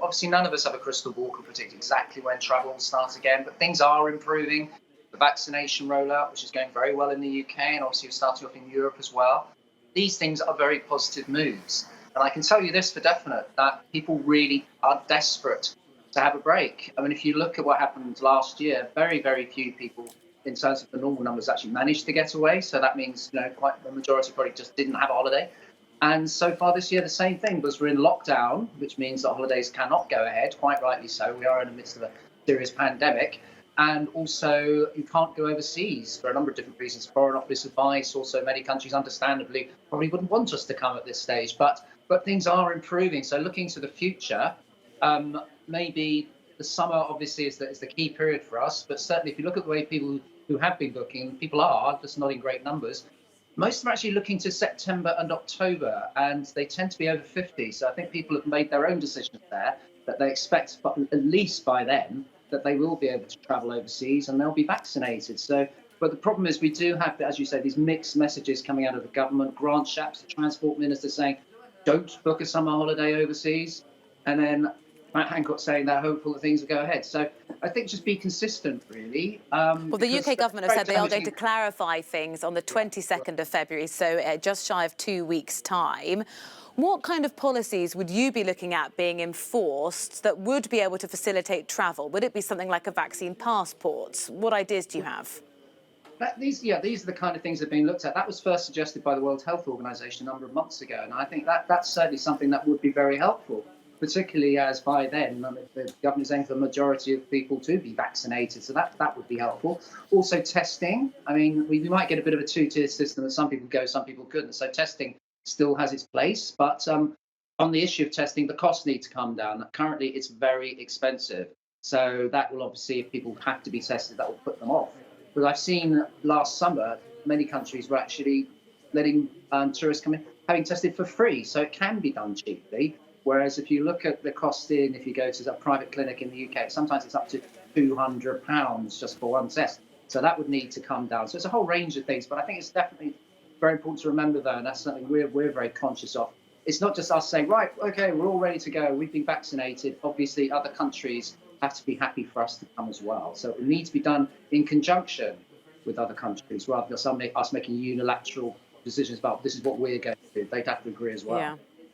obviously none of us have a crystal ball to predict exactly when travel will start again, but things are improving. The vaccination rollout, which is going very well in the UK, and obviously we're starting off in Europe as well. These things are very positive moves. And I can tell you this for definite, that people really are desperate to have a break. I mean, if you look at what happened last year, very, very few people in terms of the normal numbers actually managed to get away. So that means, quite the majority probably just didn't have a holiday. And so far this year, the same thing, because we're in lockdown, which means that holidays cannot go ahead, quite rightly so. We are in the midst of a serious pandemic. And also, you can't go overseas for a number of different reasons. Foreign Office advice, also many countries, understandably, probably wouldn't want us to come at this stage. But things are improving. So looking to the future, maybe the summer obviously is the key period for us. But certainly, if you look at the way people who have been booking, people are just not in great numbers. Most of them are actually looking to September and October, and they tend to be over 50. So I think people have made their own decisions there, that they expect, but at least by then, that they will be able to travel overseas and they'll be vaccinated. So, but the problem is we do have, as you say, these mixed messages coming out of the government. Grant Shapps, the Transport Minister, saying, don't book a summer holiday overseas. And then Matt Hancock saying they're hopeful that things will go ahead. So I think just be consistent, really. Well, the UK government have said they are going to clarify things on the 22nd of February, so just shy of 2 weeks' time. What kind of policies would you be looking at being enforced that would be able to facilitate travel? Would it be something like a vaccine passport? What ideas do you have? These are the kind of things that are being looked at. That was first suggested by the World Health Organization a number of months ago, and I think that's certainly something that would be very helpful, particularly as by then the government is aiming for the majority of people to be vaccinated, so that would be helpful. Also testing. I mean, we might get a bit of a two-tier system that some people go, some people couldn't, so testing still has its place, but on the issue of testing, the costs need to come down. Currently, it's very expensive, so that will obviously, if people have to be tested, that will put them off. But I've seen last summer, many countries were actually letting tourists come in, having tested for free, so it can be done cheaply. Whereas if you look at the cost if you go to a private clinic in the UK, sometimes it's up to £200 just for one test. So that would need to come down. So it's a whole range of things, but I think it's definitely very important to remember, though, and that's something we're very conscious of. It's not just us saying, right, OK, we're all ready to go, we've been vaccinated. Obviously, other countries have to be happy for us to come as well. So it needs to be done in conjunction with other countries, rather than us making unilateral decisions about this is what we're going to do. They'd have to agree as well. Yeah.